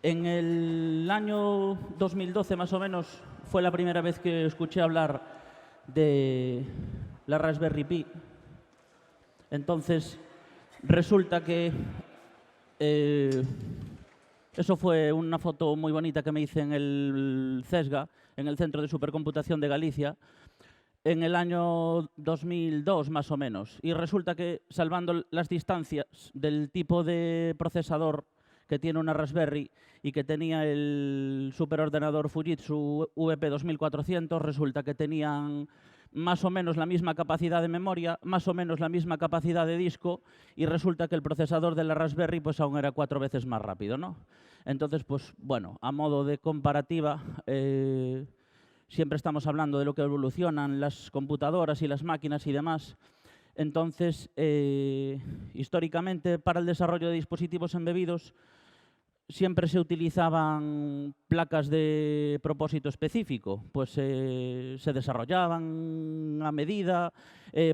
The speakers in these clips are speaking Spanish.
En el año 2012, más o menos, fue la primera vez que escuché hablar de la Raspberry Pi. Entonces, resulta que eso fue una foto muy bonita que me hice en el CESGA, en el Centro de Supercomputación de Galicia, en el año 2002 más o menos. Y resulta que, salvando las distancias del tipo de procesador que tiene una Raspberry y que tenía el superordenador Fujitsu VP2400, resulta que tenían más o menos la misma capacidad de memoria, más o menos la misma capacidad de disco, y resulta que el procesador de la Raspberry pues aún era 4 veces más rápido, ¿no? Entonces, pues bueno, a modo de comparativa, siempre estamos hablando de lo que evolucionan las computadoras y las máquinas y demás. Entonces, históricamente, para el desarrollo de dispositivos embebidos, siempre se utilizaban placas de propósito específico, pues se desarrollaban a medida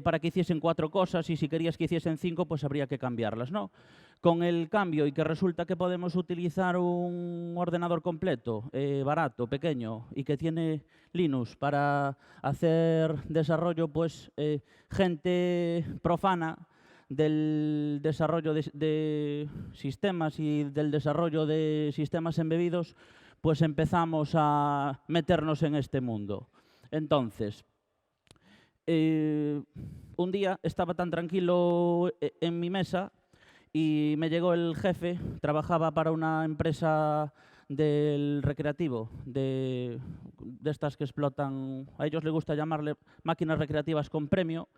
para que hiciesen 4 cosas, y si querías que hiciesen 5, pues habría que cambiarlas, ¿no? Con el cambio y que resulta que podemos utilizar un ordenador completo, barato, pequeño, y que tiene Linux para hacer desarrollo, pues gente profana del desarrollo de sistemas y del desarrollo de sistemas embebidos, pues empezamos a meternos en este mundo. Entonces, un día estaba tan tranquilo en mi mesa y me llegó el jefe. Trabajaba para una empresa del recreativo, de estas que explotan, a ellos les gusta llamarle máquinas recreativas con premio,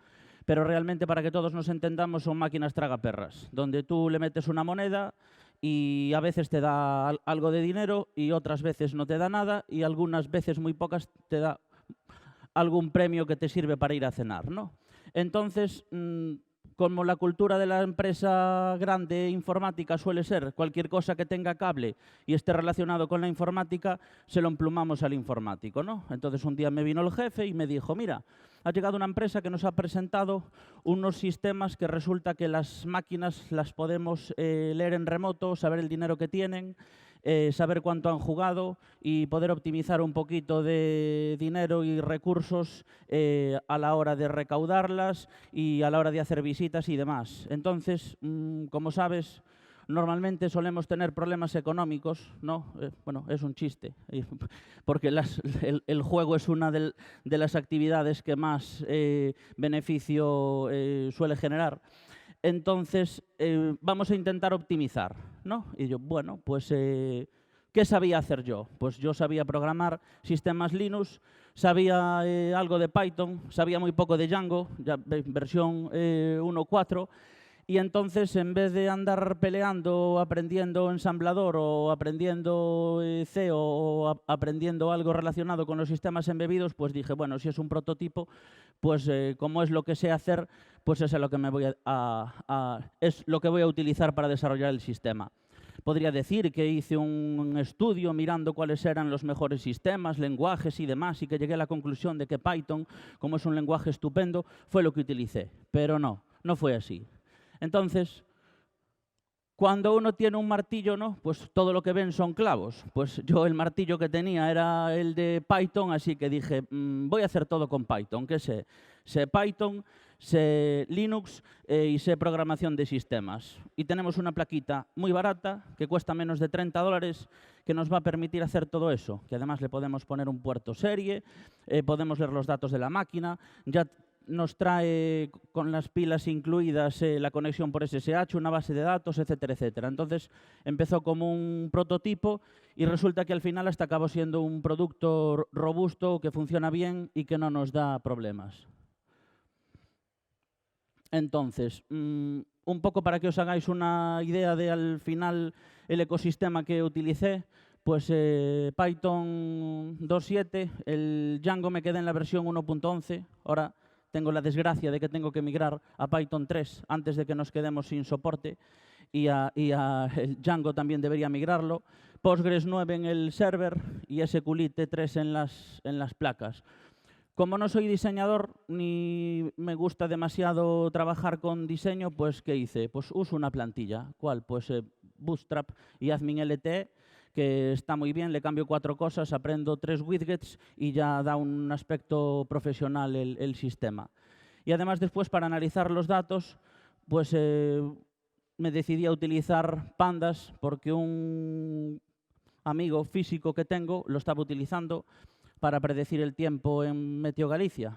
pero realmente, para que todos nos entendamos, son máquinas tragaperras, donde tú le metes una moneda y a veces te da algo de dinero y otras veces no te da nada, y algunas veces, muy pocas, te da algún premio que te sirve para ir a cenar, ¿no? Entonces, como la cultura de la empresa grande informática suele ser cualquier cosa que tenga cable y esté relacionado con la informática, se lo emplumamos al informático, ¿no? Entonces un día me vino el jefe y me dijo: mira, ha llegado una empresa que nos ha presentado unos sistemas que resulta que las máquinas las podemos leer en remoto, saber el dinero que tienen, saber cuánto han jugado y poder optimizar un poquito de dinero y recursos a la hora de recaudarlas y a la hora de hacer visitas y demás. Entonces, como sabes, normalmente solemos tener problemas económicos, ¿no? Bueno, es un chiste, porque el juego es una de las actividades que más beneficio suele generar. Entonces, vamos a intentar optimizar, ¿no? Y yo, bueno, pues, ¿qué sabía hacer yo? Pues yo sabía programar sistemas Linux, sabía algo de Python, sabía muy poco de Django, ya versión 1.4, y entonces, en vez de andar peleando, aprendiendo ensamblador o aprendiendo C o aprendiendo algo relacionado con los sistemas embebidos, pues dije, bueno, si es un prototipo, pues como es lo que sé hacer, pues es lo que es lo que voy a utilizar para desarrollar el sistema. Podría decir que hice un estudio mirando cuáles eran los mejores sistemas, lenguajes y demás, y que llegué a la conclusión de que Python, como es un lenguaje estupendo, fue lo que utilicé. Pero no, no fue así. Entonces, cuando uno tiene un martillo, ¿no? Pues todo lo que ven son clavos. Pues yo el martillo que tenía era el de Python, así que dije, voy a hacer todo con Python. ¿Qué sé? Sé Python, sé Linux y sé programación de sistemas. Y tenemos una plaquita muy barata, que cuesta menos de $30, que nos va a permitir hacer todo eso. Que además le podemos poner un puerto serie, podemos leer los datos de la máquina, ya nos trae con las pilas incluidas la conexión por SSH, una base de datos, etcétera, etcétera. Entonces empezó como un prototipo y resulta que al final hasta acabó siendo un producto robusto, que funciona bien y que no nos da problemas. Entonces, un poco para que os hagáis una idea de al final el ecosistema que utilicé, pues Python 2.7, el Django me quedé en la versión 1.11, ahora tengo la desgracia de que tengo que migrar a Python 3 antes de que nos quedemos sin soporte, y el Django también debería migrarlo. Postgres 9 en el server y SQLite 3 en las placas. Como no soy diseñador ni me gusta demasiado trabajar con diseño, pues ¿qué hice? Pues uso una plantilla. ¿Cuál? Pues Bootstrap y Admin LTE, que está muy bien, le cambio 4 cosas, aprendo 3 widgets y ya da un aspecto profesional el sistema. Y además después, para analizar los datos, pues me decidí a utilizar Pandas porque un amigo físico que tengo lo estaba utilizando para predecir el tiempo en Meteo Galicia.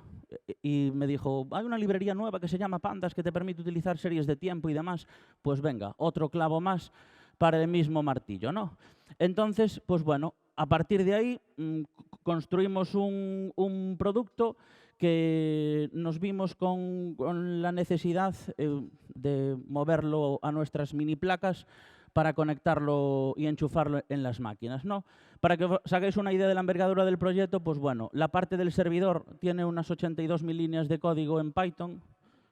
Y me dijo, hay una librería nueva que se llama Pandas que te permite utilizar series de tiempo y demás. Pues venga, otro clavo más para el mismo martillo, ¿no? Entonces, pues bueno, a partir de ahí construimos un producto que nos vimos con la necesidad de moverlo a nuestras mini placas para conectarlo y enchufarlo en las máquinas, ¿no? Para que os hagáis una idea de la envergadura del proyecto, pues bueno, la parte del servidor tiene unas 82.000 líneas de código en Python,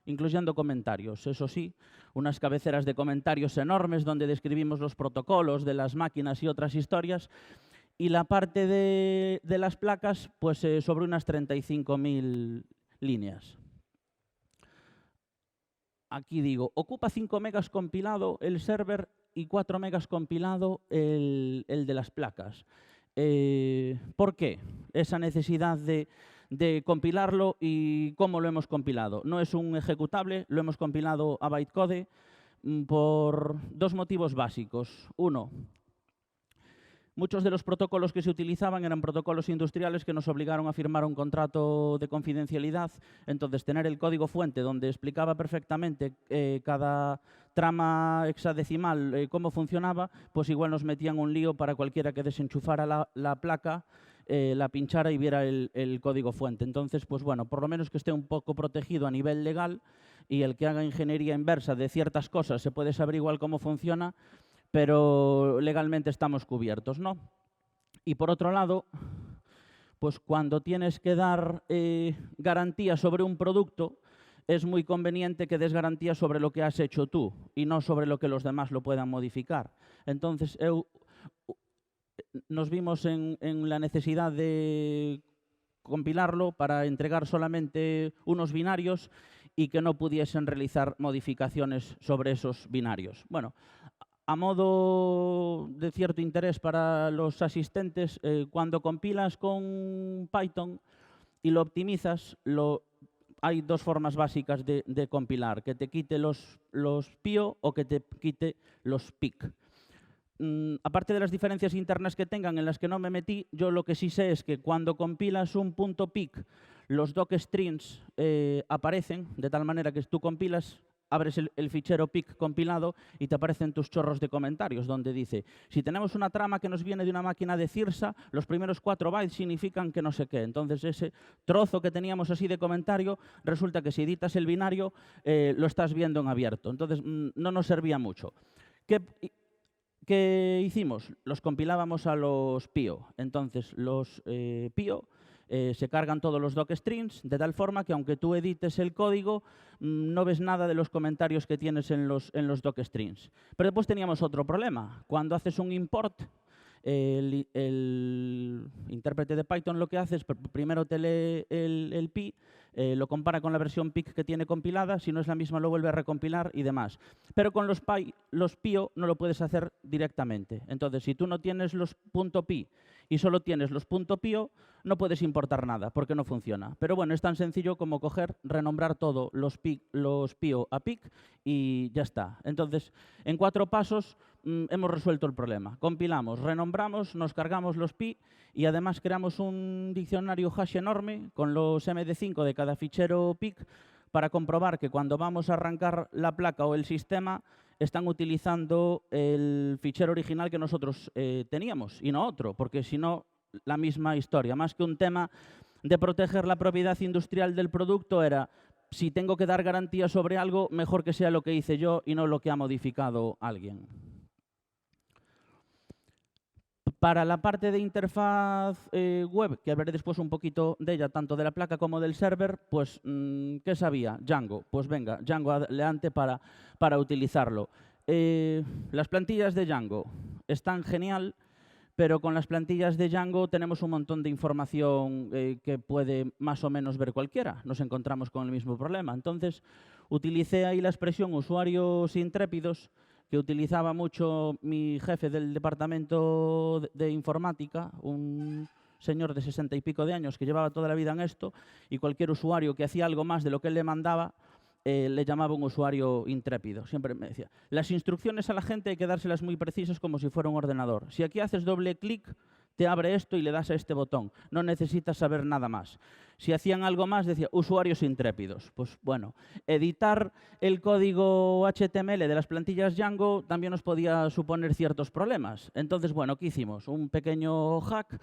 incluyendo comentarios, eso sí, unas cabeceras de comentarios enormes donde describimos los protocolos de las máquinas y otras historias, y la parte de las placas, pues sobre unas 35.000 líneas. Aquí digo, ocupa 5 megas compilado el server y 4 megas compilado el de las placas. ¿Por qué esa necesidad de compilarlo y cómo lo hemos compilado? No es un ejecutable, lo hemos compilado a bytecode por 2 motivos básicos. Uno, muchos de los protocolos que se utilizaban eran protocolos industriales que nos obligaron a firmar un contrato de confidencialidad. Entonces, tener el código fuente donde explicaba perfectamente cada trama hexadecimal cómo funcionaba, pues igual nos metían un lío para cualquiera que desenchufara la placa, la pinchara y viera el código fuente. Entonces, pues bueno, por lo menos que esté un poco protegido a nivel legal, y el que haga ingeniería inversa de ciertas cosas se puede saber igual cómo funciona, pero legalmente estamos cubiertos, ¿no? Y por otro lado, pues cuando tienes que dar garantía sobre un producto, es muy conveniente que des garantía sobre lo que has hecho tú y no sobre lo que los demás lo puedan modificar. Entonces, nos vimos en la necesidad de compilarlo para entregar solamente unos binarios y que no pudiesen realizar modificaciones sobre esos binarios. Bueno, a modo de cierto interés para los asistentes, cuando compilas con Python y lo optimizas, hay 2 formas básicas de compilar, que te quite los PIO o que te quite los PIC. Aparte de las diferencias internas que tengan, en las que no me metí, yo lo que sí sé es que cuando compilas un punto .pic, los docstrings aparecen, de tal manera que tú compilas, abres el fichero pic compilado y te aparecen tus chorros de comentarios, donde dice, si tenemos una trama que nos viene de una máquina de CIRSA, los primeros 4 bytes significan que no sé qué. Entonces, ese trozo que teníamos así de comentario, resulta que si editas el binario, lo estás viendo en abierto. Entonces, no nos servía mucho. ¿Qué hicimos? Los compilábamos a los PIO. Entonces, los PIO se cargan todos los docstrings de tal forma que aunque tú edites el código, no ves nada de los comentarios que tienes en los docstrings. Pero después teníamos otro problema. Cuando haces un import, el intérprete de Python lo que hace es primero te lee el pi, lo compara con la versión PIC que tiene compilada, si no es la misma lo vuelve a recompilar y demás. Pero con los PIO no lo puedes hacer directamente. Entonces, si tú no tienes los .pi y solo tienes los .pio, no puedes importar nada porque no funciona. Pero bueno, es tan sencillo como coger, renombrar todo los PIO a PIC y ya está. Entonces, en 4 pasos hemos resuelto el problema. Compilamos, renombramos, nos cargamos los pi y además creamos un diccionario hash enorme con los MD5 de cada fichero PIC para comprobar que cuando vamos a arrancar la placa o el sistema están utilizando el fichero original que nosotros teníamos y no otro, porque si no, la misma historia. Más que un tema de proteger la propiedad industrial del producto, era si tengo que dar garantía sobre algo, mejor que sea lo que hice yo y no lo que ha modificado alguien. Para la parte de interfaz web, que hablaré después un poquito de ella, tanto de la placa como del server, pues, ¿qué sabía? Django. Pues venga, Django adelante para utilizarlo. Las plantillas de Django están genial, pero con las plantillas de Django tenemos un montón de información que puede más o menos ver cualquiera. Nos encontramos con el mismo problema. Entonces, utilicé ahí la expresión usuarios intrépidos, que utilizaba mucho mi jefe del departamento de informática, un señor de 60 y pico de años que llevaba toda la vida en esto, y cualquier usuario que hacía algo más de lo que él le mandaba, le llamaba un usuario intrépido. Siempre me decía, las instrucciones a la gente hay que dárselas muy precisas como si fuera un ordenador. Si aquí haces doble clic, te abre esto y le das a este botón. No necesitas saber nada más. Si hacían algo más, decía, usuarios intrépidos. Pues bueno, editar el código HTML de las plantillas Django también nos podía suponer ciertos problemas. Entonces, bueno, ¿qué hicimos? Un pequeño hack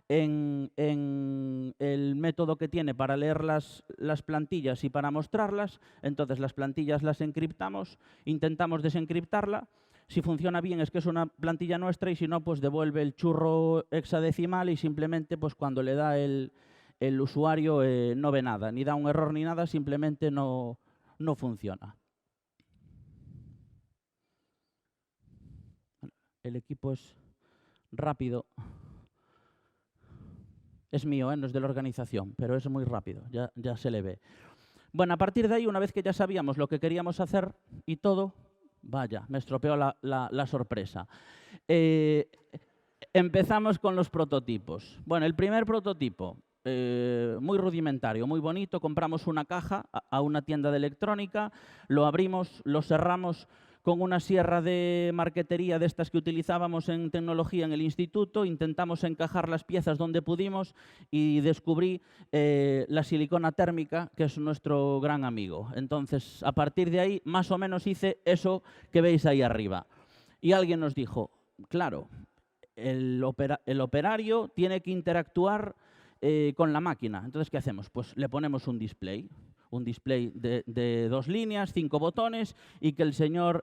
en el método que tiene para leer las plantillas y para mostrarlas. Entonces, las plantillas las encriptamos, intentamos desencriptarla. Si funciona bien es que es una plantilla nuestra y si no, pues devuelve el churro hexadecimal y simplemente pues cuando le da el usuario no ve nada, ni da un error ni nada, simplemente no funciona. El equipo es rápido. Es mío, no es de la organización, pero es muy rápido, ya se le ve. Bueno, a partir de ahí, una vez que ya sabíamos lo que queríamos hacer y todo, vaya, me estropeó la sorpresa. Empezamos con los prototipos. Bueno, el primer prototipo, muy rudimentario, muy bonito. Compramos una caja a una tienda de electrónica, lo abrimos, lo cerramos con una sierra de marquetería de estas que utilizábamos en tecnología en el instituto, intentamos encajar las piezas donde pudimos y descubrí la silicona térmica, que es nuestro gran amigo. Entonces, a partir de ahí, más o menos hice eso que veis ahí arriba. Y alguien nos dijo, claro, el operario tiene que interactuar con la máquina. Entonces, ¿qué hacemos? Pues le ponemos un display de 2 líneas, 5 botones y que el señor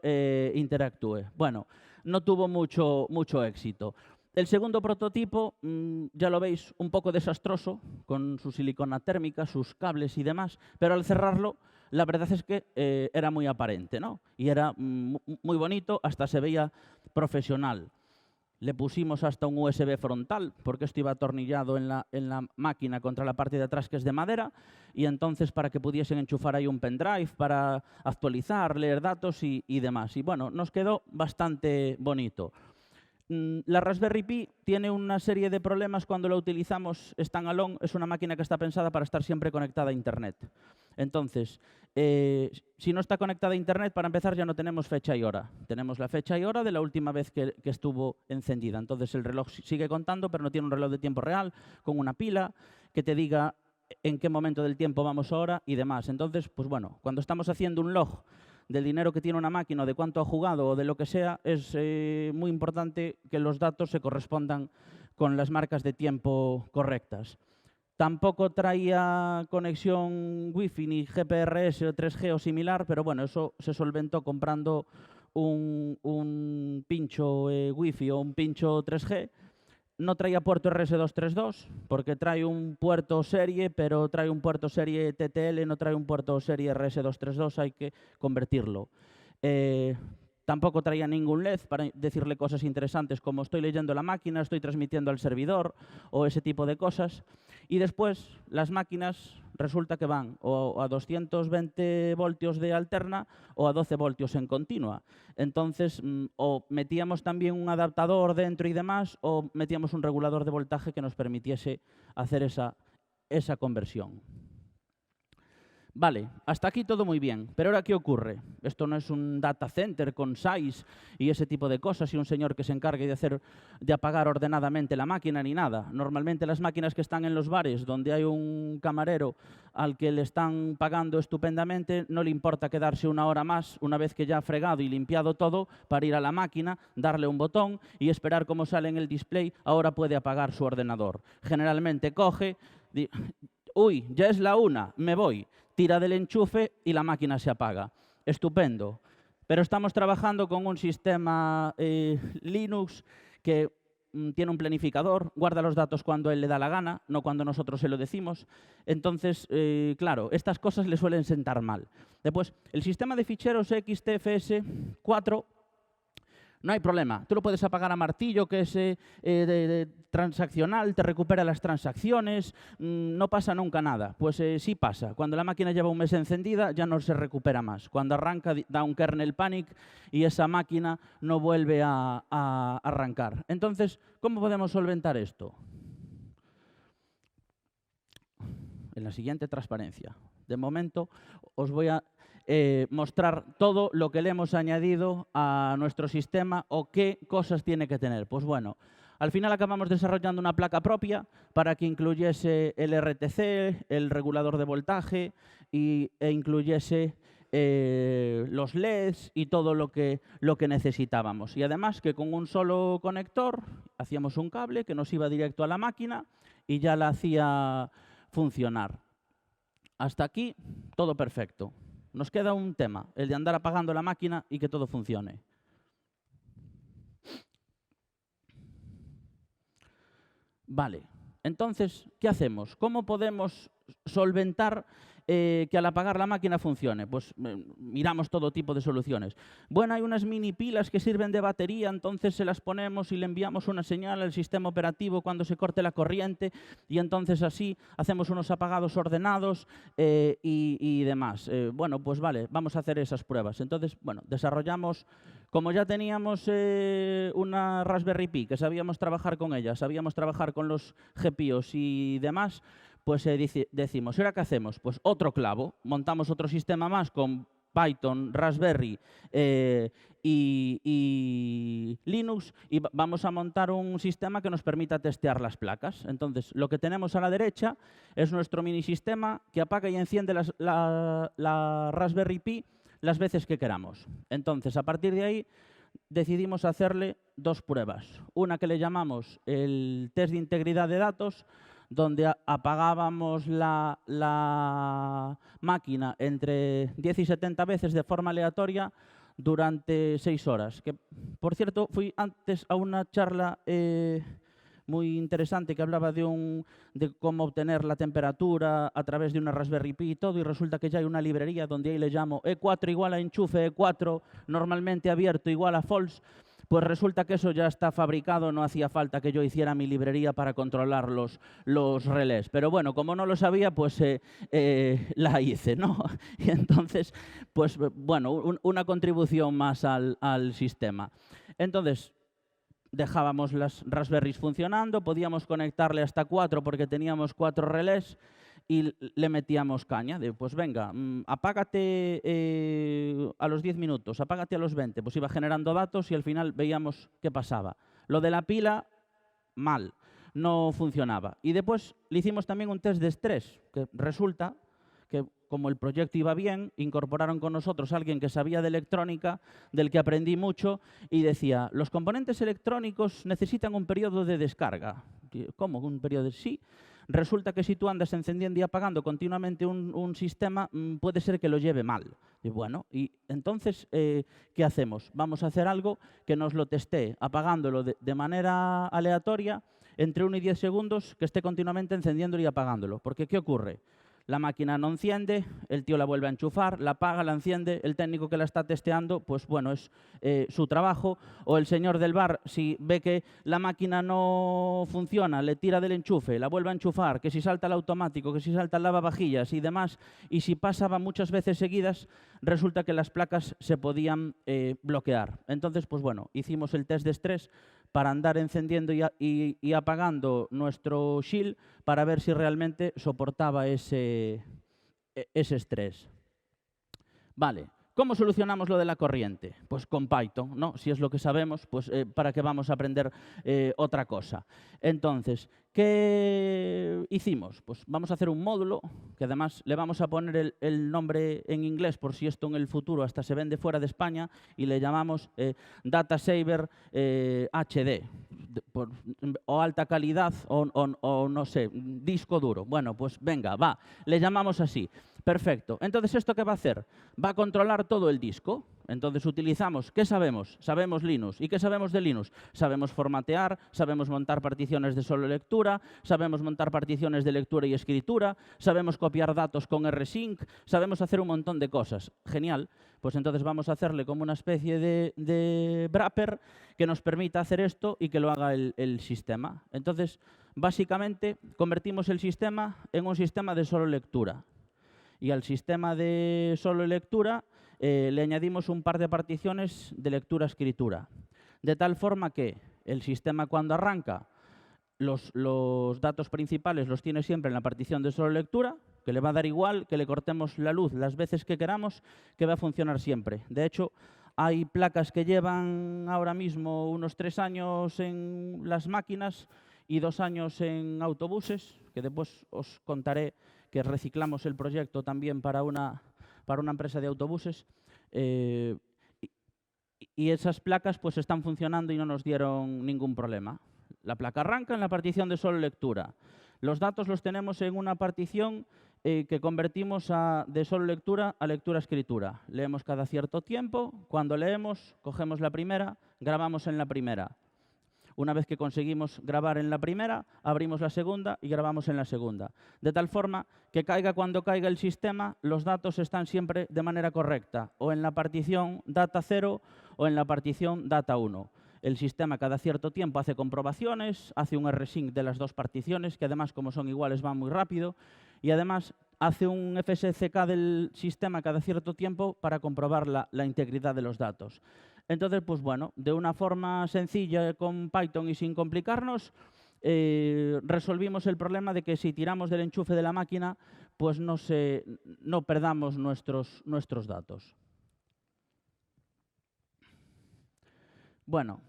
interactúe. Bueno, no tuvo mucho éxito. El segundo prototipo, ya lo veis, un poco desastroso, con su silicona térmica, sus cables y demás, pero al cerrarlo, la verdad es que era muy aparente, ¿no? Y era muy bonito, hasta se veía profesional. Le pusimos hasta un USB frontal, porque esto iba atornillado en la máquina contra la parte de atrás, que es de madera, y entonces para que pudiesen enchufar ahí un pendrive para actualizar, leer datos y demás. Y bueno, nos quedó bastante bonito. La Raspberry Pi tiene una serie de problemas cuando la utilizamos standalone. Es una máquina que está pensada para estar siempre conectada a Internet. Entonces, si no está conectada a Internet, para empezar ya no tenemos fecha y hora. Tenemos la fecha y hora de la última vez que estuvo encendida. Entonces el reloj sigue contando, pero no tiene un reloj de tiempo real, con una pila que te diga en qué momento del tiempo vamos ahora y demás. Entonces, pues bueno, cuando estamos haciendo un log del dinero que tiene una máquina o de cuánto ha jugado o de lo que sea, es muy importante que los datos se correspondan con las marcas de tiempo correctas. Tampoco traía conexión Wi-Fi ni GPRS o 3G o similar, pero bueno, eso se solventó comprando un pincho Wi-Fi o un pincho 3G. No traía puerto RS232 porque trae un puerto serie, pero trae un puerto serie TTL, no trae un puerto serie RS232, hay que convertirlo. Tampoco traía ningún LED para decirle cosas interesantes como estoy leyendo la máquina, estoy transmitiendo al servidor o ese tipo de cosas. Y después las máquinas resulta que van o a 220 voltios de alterna o a 12 voltios en continua. Entonces, o metíamos también un adaptador dentro y demás, o metíamos un regulador de voltaje que nos permitiese hacer esa conversión. Vale, hasta aquí todo muy bien, pero ahora ¿qué ocurre? Esto no es un data center con SAIS y ese tipo de cosas y un señor que se encargue de apagar ordenadamente la máquina ni nada. Normalmente las máquinas que están en los bares, donde hay un camarero al que le están pagando estupendamente, no le importa quedarse una hora más, una vez que ya ha fregado y limpiado todo, para ir a la máquina, darle un botón y esperar cómo sale en el display, ahora puede apagar su ordenador. Generalmente coge, uy, ya es la 1, me voy. Tira del enchufe y la máquina se apaga. Estupendo. Pero estamos trabajando con un sistema Linux que tiene un planificador, guarda los datos cuando él le da la gana, no cuando nosotros se lo decimos. Entonces, claro, estas cosas le suelen sentar mal. Después, el sistema de ficheros XTFS 4 No hay problema. Tú lo puedes apagar a martillo, que es transaccional, te recupera las transacciones, no pasa nunca nada. Pues sí pasa. Cuando la máquina lleva un mes encendida, ya no se recupera más. Cuando arranca, da un kernel panic y esa máquina no vuelve a arrancar. Entonces, ¿cómo podemos solventar esto? En la siguiente transparencia. De momento, os voy a mostrar todo lo que le hemos añadido a nuestro sistema o qué cosas tiene que tener. Pues bueno, al final acabamos desarrollando una placa propia para que incluyese el RTC, el regulador de voltaje e incluyese los LEDs y todo lo que necesitábamos. Y además que con un solo conector hacíamos un cable que nos iba directo a la máquina y ya la hacía funcionar. Hasta aquí todo perfecto. Nos queda un tema, el de andar apagando la máquina y que todo funcione. Vale, entonces, ¿qué hacemos? ¿Cómo podemos solventar que al apagar la máquina funcione? Pues miramos todo tipo de soluciones. Bueno, hay unas mini pilas que sirven de batería, entonces se las ponemos y le enviamos una señal al sistema operativo cuando se corte la corriente y entonces así hacemos unos apagados ordenados y demás. Bueno, pues vale, vamos a hacer esas pruebas. Entonces, bueno, desarrollamos, como ya teníamos una Raspberry Pi, que sabíamos trabajar con ella, sabíamos trabajar con los GPIOs y demás, pues decimos, ¿y ahora qué hacemos? Pues otro clavo, montamos otro sistema más con Python, Raspberry y Linux y vamos a montar un sistema que nos permita testear las placas. Entonces, lo que tenemos a la derecha es nuestro mini sistema que apaga y enciende la Raspberry Pi las veces que queramos. Entonces, a partir de ahí, decidimos hacerle dos pruebas. Una que le llamamos el test de integridad de datos, donde apagábamos la máquina entre 10 y 70 veces de forma aleatoria durante 6 horas. Que, por cierto, fui antes a una charla muy interesante que hablaba de cómo obtener la temperatura a través de una Raspberry Pi y todo, y resulta que ya hay una librería donde ahí le llamo E4 igual a enchufe E4 normalmente abierto igual a false. Pues resulta que eso ya está fabricado, no hacía falta que yo hiciera mi librería para controlar los relés. Pero bueno, como no lo sabía, pues la hice, ¿no? Y entonces, pues bueno, una contribución más al sistema. Entonces, dejábamos las Raspberries funcionando, podíamos conectarle hasta 4 porque teníamos 4 relés y le metíamos caña. Pues venga, apágate a los 10 minutos, apágate a los 20. Pues iba generando datos y al final veíamos qué pasaba. Lo de la pila, mal, no funcionaba. Y después le hicimos también un test de estrés, que resulta que como el proyecto iba bien, incorporaron con nosotros a alguien que sabía de electrónica, del que aprendí mucho, y decía, los componentes electrónicos necesitan un periodo de descarga. ¿Cómo? ¿Un periodo de...? Sí. Resulta que si tú andas encendiendo y apagando continuamente un sistema, puede ser que lo lleve mal. Y bueno, y entonces, ¿qué hacemos? Vamos a hacer algo que nos lo testee, apagándolo de manera aleatoria, entre 1 y 10 segundos, que esté continuamente encendiéndolo y apagándolo. Porque, ¿qué ocurre? La máquina no enciende, el tío la vuelve a enchufar, la apaga, la enciende, el técnico que la está testeando, pues bueno, es su trabajo. O el señor del bar, si ve que la máquina no funciona, le tira del enchufe, la vuelve a enchufar, que si salta el automático, que si salta el lavavajillas y demás, y si pasaba muchas veces seguidas, resulta que las placas se podían bloquear. Entonces, pues bueno, hicimos el test de estrés para andar encendiendo y apagando nuestro shield para ver si realmente soportaba ese estrés. Vale, ¿cómo solucionamos lo de la corriente? Pues con Python, ¿no? Si es lo que sabemos, pues ¿para qué vamos a aprender otra cosa? Entonces, ¿qué hicimos? Pues vamos a hacer un módulo, que además le vamos a poner el nombre en inglés, por si esto en el futuro hasta se vende fuera de España, y le llamamos DataSaver HD, o alta calidad, o no sé, disco duro. Bueno, pues venga, va, le llamamos así. Perfecto. Entonces, ¿esto qué va a hacer? Va a controlar todo el disco. Entonces utilizamos, ¿qué sabemos? Sabemos Linux. ¿Y qué sabemos de Linux? Sabemos formatear, sabemos montar particiones de solo lectura, sabemos montar particiones de lectura y escritura, sabemos copiar datos con rsync, sabemos hacer un montón de cosas. Genial. Pues entonces vamos a hacerle como una especie de wrapper que nos permita hacer esto y que lo haga el sistema. Entonces, básicamente, convertimos el sistema en un sistema de solo lectura. Y al sistema de solo lectura le añadimos un par de particiones de lectura-escritura. De tal forma que el sistema cuando arranca, los datos principales los tiene siempre en la partición de solo lectura, que le va a dar igual que le cortemos la luz las veces que queramos, que va a funcionar siempre. De hecho, hay placas que llevan ahora mismo unos 3 años en las máquinas y 2 años en autobuses, que después os contaré que reciclamos el proyecto también para una empresa de autobuses. Y esas placas pues están funcionando y no nos dieron ningún problema. La placa arranca en la partición de solo lectura. Los datos los tenemos en una partición que convertimos de solo lectura a lectura-escritura. Leemos cada cierto tiempo. Cuando leemos, cogemos la primera, grabamos en la primera. Una vez que conseguimos grabar en la primera, abrimos la segunda y grabamos en la segunda. De tal forma que caiga cuando caiga el sistema, los datos están siempre de manera correcta, o en la partición data 0 o en la partición data 1. El sistema cada cierto tiempo hace comprobaciones, hace un rsync de las dos particiones, que además como son iguales van muy rápido, y además hace un FSCK del sistema cada cierto tiempo para comprobar la integridad de los datos. Entonces, pues bueno, de una forma sencilla con Python y sin complicarnos, resolvimos el problema de que si tiramos del enchufe de la máquina, pues no perdamos nuestros datos. Bueno,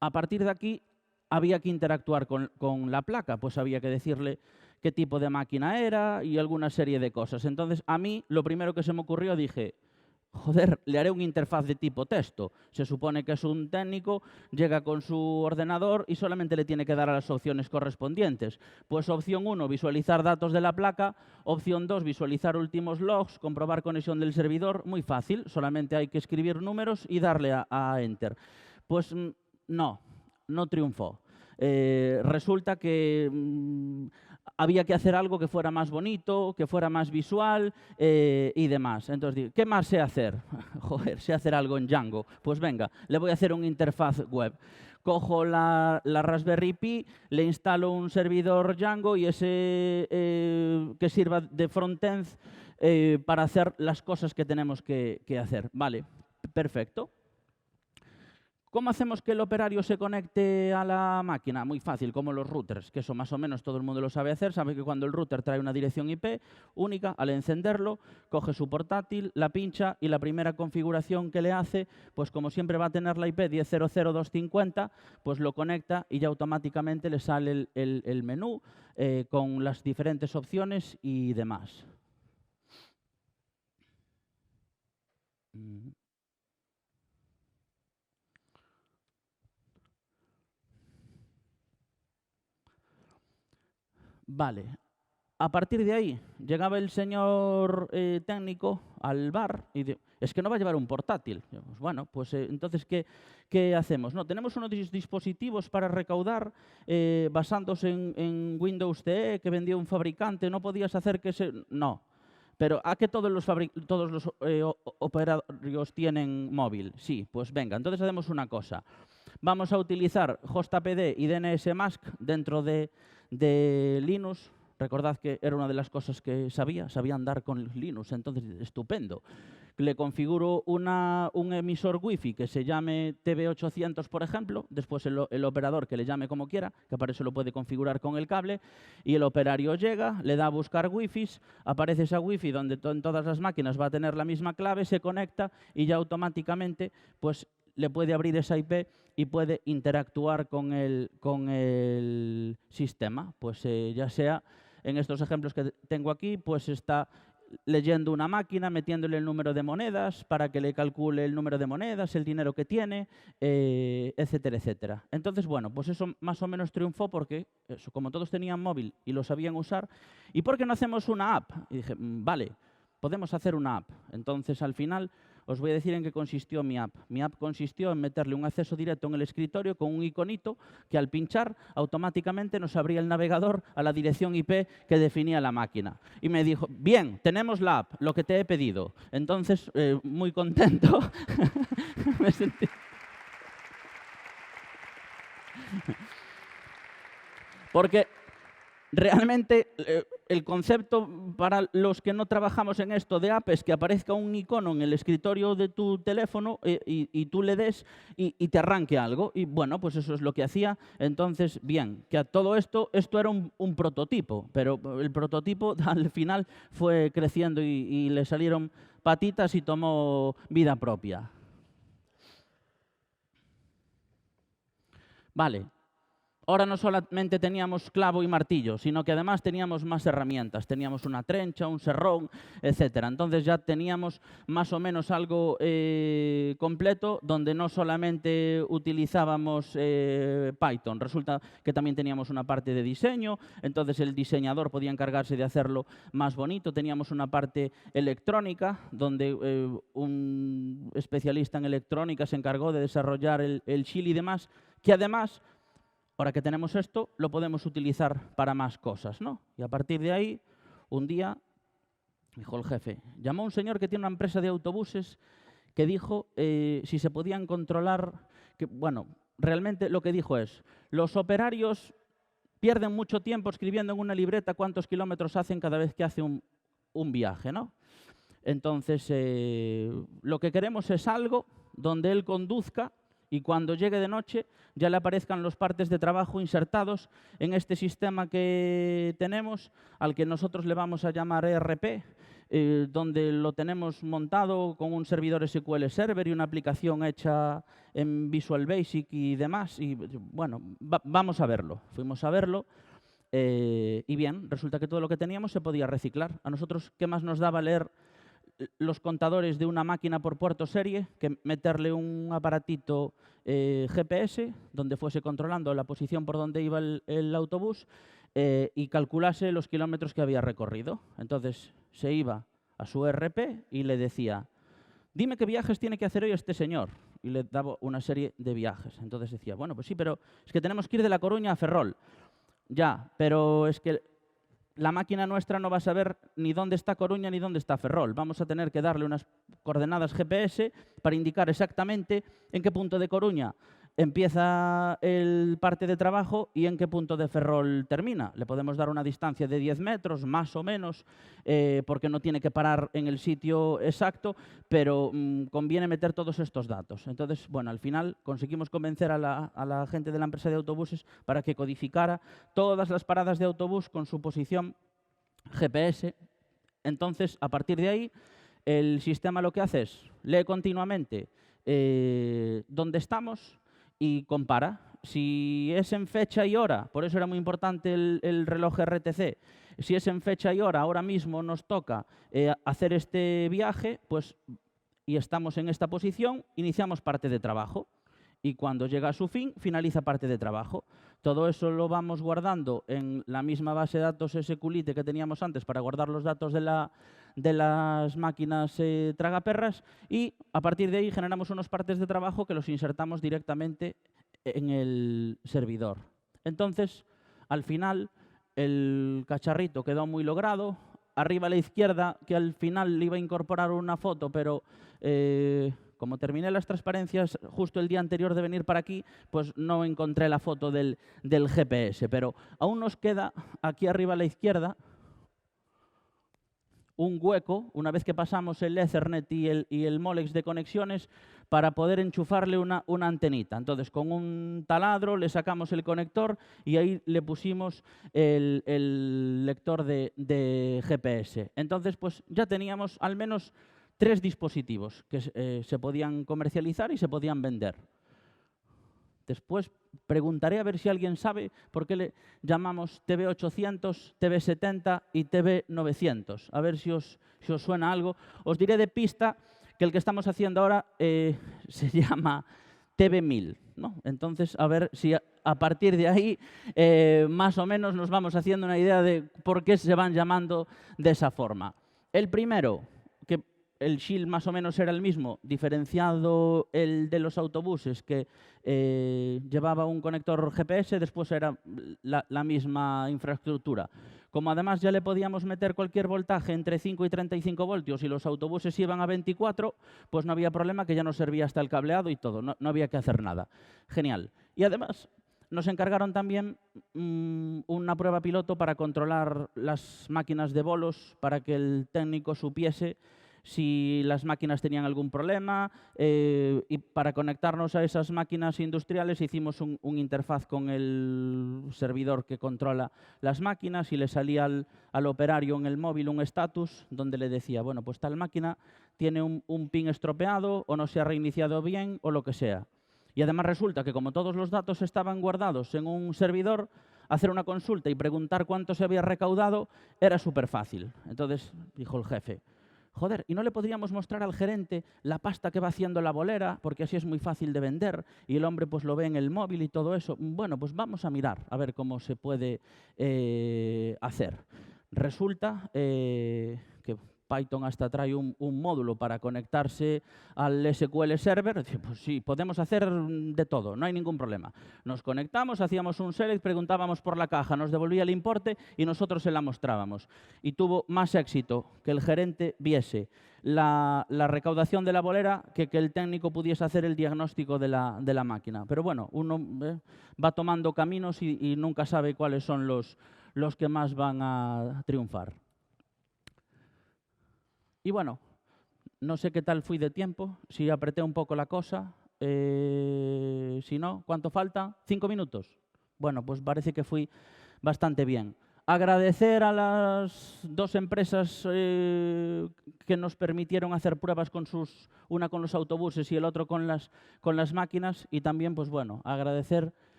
a partir de aquí había que interactuar con la placa, pues había que decirle qué tipo de máquina era y alguna serie de cosas. Entonces, a mí, lo primero que se me ocurrió, dije, joder, le haré una interfaz de tipo texto. Se supone que es un técnico, llega con su ordenador y solamente le tiene que dar a las opciones correspondientes. Pues opción 1, visualizar datos de la placa. Opción 2, visualizar últimos logs, comprobar conexión del servidor. Muy fácil, solamente hay que escribir números y darle a Enter. Pues no triunfó. Resulta que había que hacer algo que fuera más bonito, que fuera más visual y demás. Entonces digo, ¿qué más sé hacer? Joder, sé hacer algo en Django. Pues venga, le voy a hacer una interfaz web. Cojo la Raspberry Pi, le instalo un servidor Django y ese que sirva de frontend para hacer las cosas que tenemos que hacer. Vale, perfecto. ¿Cómo hacemos que el operario se conecte a la máquina? Muy fácil, como los routers, que eso más o menos todo el mundo lo sabe hacer. Sabe que cuando el router trae una dirección IP única, al encenderlo, coge su portátil, la pincha y la primera configuración que le hace, pues como siempre va a tener la IP 10.0.0.250, pues lo conecta y ya automáticamente le sale el menú con las diferentes opciones y demás. Vale. A partir de ahí, llegaba el señor técnico al bar y dice, es que no va a llevar un portátil. Pues bueno, pues entonces, ¿qué hacemos? No, tenemos unos dispositivos para recaudar basándose en Windows CE que vendía un fabricante. ¿No podías hacer que se...? No. Pero ¿a qué todos los operarios tienen móvil? Sí, pues venga, entonces hacemos una cosa. Vamos a utilizar HostAPD y DNSMask dentro de Linux. Recordad que era una de las cosas que sabía andar con Linux, entonces estupendo. Le configuro un emisor Wi-Fi que se llame TB800, por ejemplo, después el operador que le llame como quiera, que para eso lo puede configurar con el cable, y el operario llega, le da a buscar Wi-Fi, aparece esa Wi-Fi donde en todas las máquinas va a tener la misma clave, se conecta y ya automáticamente pues le puede abrir esa IP y puede interactuar con el sistema. Pues ya sea, en estos ejemplos que tengo aquí, pues está leyendo una máquina, metiéndole el número de monedas para que le calcule el número de monedas, el dinero que tiene, etcétera, etcétera. Entonces, bueno, pues eso más o menos triunfó porque, eso, como todos tenían móvil y lo sabían usar, ¿y por qué no hacemos una app? Y dije, vale, podemos hacer una app. Entonces, al final, Os voy a decir en qué consistió mi app. Mi app consistió en meterle un acceso directo en el escritorio con un iconito que al pinchar automáticamente nos abría el navegador a la dirección IP que definía la máquina. Y me dijo, bien, tenemos la app, lo que te he pedido. Entonces, muy contento, me sentí. Porque realmente el concepto para los que no trabajamos en esto de app es que aparezca un icono en el escritorio de tu teléfono y tú le des y te arranque algo. Y bueno, pues eso es lo que hacía. Entonces, bien, que a todo esto era un prototipo, pero el prototipo al final fue creciendo y le salieron patitas y tomó vida propia. Vale. Ahora no solamente teníamos clavo y martillo, sino que además teníamos más herramientas. Teníamos una trencha, un serrón, etc. Entonces ya teníamos más o menos algo completo donde no solamente utilizábamos Python. Resulta que también teníamos una parte de diseño, entonces el diseñador podía encargarse de hacerlo más bonito. Teníamos una parte electrónica, donde un especialista en electrónica se encargó de desarrollar el shell y demás, que además, ahora que tenemos esto, lo podemos utilizar para más cosas, ¿no? Y a partir de ahí, un día, dijo el jefe, llamó a un señor que tiene una empresa de autobuses que dijo si se podían controlar, que, bueno, realmente lo que dijo es, los operarios pierden mucho tiempo escribiendo en una libreta cuántos kilómetros hacen cada vez que hace un viaje, ¿no? Entonces, lo que queremos es algo donde él conduzca y cuando llegue de noche ya le aparezcan los partes de trabajo insertados en este sistema que tenemos, al que nosotros le vamos a llamar ERP, donde lo tenemos montado con un servidor SQL Server y una aplicación hecha en Visual Basic y demás. Y bueno, vamos a verlo. Fuimos a verlo y bien, resulta que todo lo que teníamos se podía reciclar. A nosotros, ¿qué más nos daba leer los contadores de una máquina por puerto serie que meterle un aparatito GPS donde fuese controlando la posición por donde iba el autobús y calculase los kilómetros que había recorrido? Entonces se iba a su ERP y le decía, dime qué viajes tiene que hacer hoy este señor. Y le daba una serie de viajes. Entonces decía, bueno, pues sí, pero es que tenemos que ir de La Coruña a Ferrol. Ya, pero es que la máquina nuestra no va a saber ni dónde está Coruña ni dónde está Ferrol. Vamos a tener que darle unas coordenadas GPS para indicar exactamente en qué punto de Coruña empieza el parte de trabajo y en qué punto de Ferrol termina. Le podemos dar una distancia de 10 metros, más o menos, porque no tiene que parar en el sitio exacto, pero conviene meter todos estos datos. Entonces, bueno, al final conseguimos convencer a la gente de la empresa de autobuses para que codificara todas las paradas de autobús con su posición GPS. Entonces, a partir de ahí, el sistema lo que hace es, lee continuamente dónde estamos y compara. Si es en fecha y hora, por eso era muy importante el reloj RTC, si es en fecha y hora, ahora mismo nos toca hacer este viaje, pues, y estamos en esta posición, iniciamos parte de trabajo. Y cuando llega a su fin, finaliza parte de trabajo. Todo eso lo vamos guardando en la misma base de datos SQLite que teníamos antes para guardar los datos de las máquinas tragaperras y a partir de ahí generamos unos partes de trabajo que los insertamos directamente en el servidor. Entonces, al final, el cacharrito quedó muy logrado. Arriba a la izquierda, que al final le iba a incorporar una foto, pero como terminé las transparencias justo el día anterior de venir para aquí, pues no encontré la foto del GPS. Pero aún nos queda aquí arriba a la izquierda un hueco, una vez que pasamos el Ethernet y el Molex de conexiones, para poder enchufarle una antenita. Entonces, con un taladro le sacamos el conector y ahí le pusimos el lector de GPS. Entonces, pues ya teníamos al menos 3 dispositivos que se podían comercializar y se podían vender. Después preguntaré a ver si alguien sabe por qué le llamamos TV800, TV70 y TV900. A ver si os suena algo. Os diré de pista que el que estamos haciendo ahora se llama TV1000, ¿no? Entonces, a ver si a partir de ahí más o menos nos vamos haciendo una idea de por qué se van llamando de esa forma. El primero, que el shield más o menos era el mismo, diferenciado el de los autobuses, que llevaba un conector GPS, después era la misma infraestructura. Como además ya le podíamos meter cualquier voltaje entre 5 y 35 voltios y los autobuses iban a 24, pues no había problema, que ya nos servía hasta el cableado y todo, no había que hacer nada. Genial. Y además nos encargaron también una prueba piloto para controlar las máquinas de bolos, para que el técnico supiese si las máquinas tenían algún problema, y para conectarnos a esas máquinas industriales hicimos un interfaz con el servidor que controla las máquinas y le salía al operario en el móvil un status donde le decía, bueno, pues tal máquina tiene un pin estropeado o no se ha reiniciado bien o lo que sea. Y además resulta que como todos los datos estaban guardados en un servidor, hacer una consulta y preguntar cuánto se había recaudado era súper fácil. Entonces dijo el jefe, joder, ¿y no le podríamos mostrar al gerente la pasta que va haciendo la bolera? Porque así es muy fácil de vender y el hombre pues lo ve en el móvil y todo eso. Bueno, pues vamos a mirar a ver cómo se puede hacer. Resulta que Python hasta trae un módulo para conectarse al SQL Server. Pues sí, podemos hacer de todo, no hay ningún problema. Nos conectamos, hacíamos un select, preguntábamos por la caja, nos devolvía el importe y nosotros se la mostrábamos. Y tuvo más éxito que el gerente viese la recaudación de la bolera que el técnico pudiese hacer el diagnóstico de la máquina. Pero bueno, uno va tomando caminos y nunca sabe cuáles son los que más van a triunfar. Y bueno, no sé qué tal fui de tiempo, si apreté un poco la cosa, si no, ¿cuánto falta? 5 minutos. Bueno, pues parece que fui bastante bien. Agradecer a las dos empresas que nos permitieron hacer pruebas una con los autobuses y el otro con las máquinas, y también, pues bueno, agradecer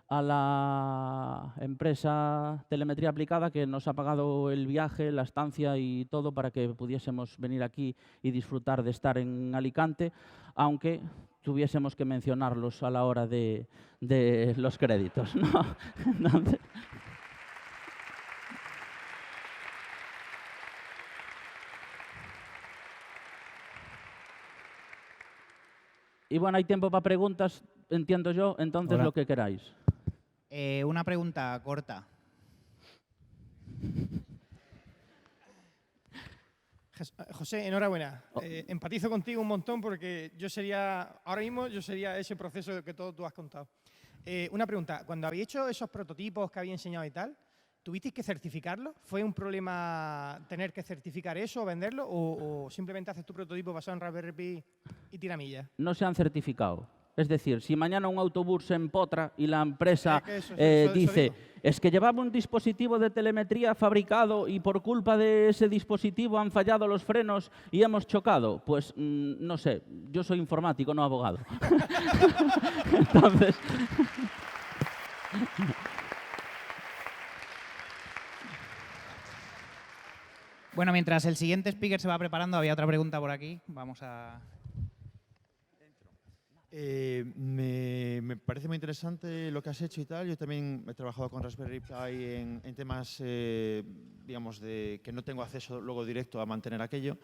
a la empresa Telemetría Aplicada que nos ha pagado el viaje, la estancia y todo para que pudiésemos venir aquí y disfrutar de estar en Alicante, aunque tuviésemos que mencionarlos a la hora de los créditos, ¿no? Entonces, y bueno, hay tiempo para preguntas, entiendo yo, entonces Hola. lo que queráis. Una pregunta corta. José, enhorabuena. Empatizo contigo un montón porque ahora mismo yo sería ese proceso que todo tú has contado. Una pregunta, cuando habéis hecho esos prototipos que habéis enseñado y tal, ¿tuvisteis que certificarlo? ¿Fue un problema tener que certificar eso o venderlo? ¿O simplemente haces tu prototipo basado en Raspberry Pi y tiramillas? No se han certificado. Es decir, si mañana un autobús se empotra y la empresa Eso dice, digo. es que llevaba un dispositivo de telemetría fabricado y por culpa de ese dispositivo han fallado los frenos y hemos chocado, pues no sé, yo soy informático, no abogado. Entonces, Bueno, mientras el siguiente speaker se va preparando, había otra pregunta por aquí. Vamos a... Me parece muy interesante lo que has hecho y tal. Yo también he trabajado con Raspberry Pi en temas, digamos, de que no tengo acceso luego directo a mantener aquello.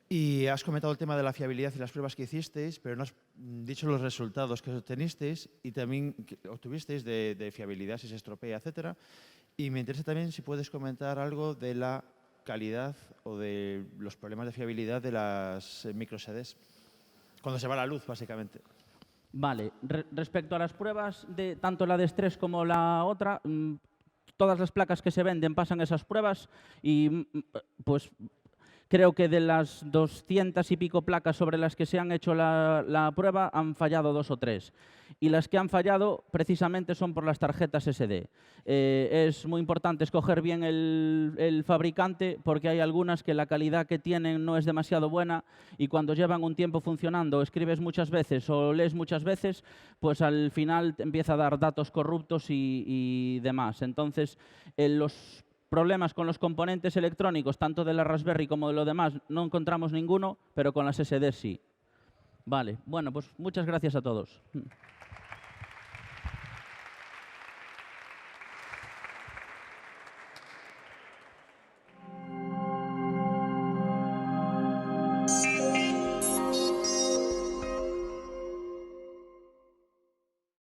Y has comentado el tema de la fiabilidad y las pruebas que hicisteis, pero no has dicho los resultados que obtenisteis y también que obtuvisteis de fiabilidad, si se estropea, etcétera. Y me interesa también si puedes comentar algo de la calidad o de los problemas de fiabilidad de las micro SDs. Cuando se va la luz, básicamente. vale, respecto a las pruebas, de tanto la de estrés como la otra, todas las placas que se venden pasan esas pruebas y pues creo que de las 200 y pico placas sobre las que se han hecho la prueba han fallado 2 o 3. Y las que han fallado precisamente son por las tarjetas SD. Es muy importante escoger bien el fabricante porque hay algunas que la calidad que tienen no es demasiado buena y cuando llevan un tiempo funcionando, escribes muchas veces o lees muchas veces, pues al final te empieza a dar datos corruptos y demás. Entonces, los problemas con los componentes electrónicos, tanto de la Raspberry como de lo demás, no encontramos ninguno, pero con las SD sí. Vale, bueno, pues muchas gracias a todos.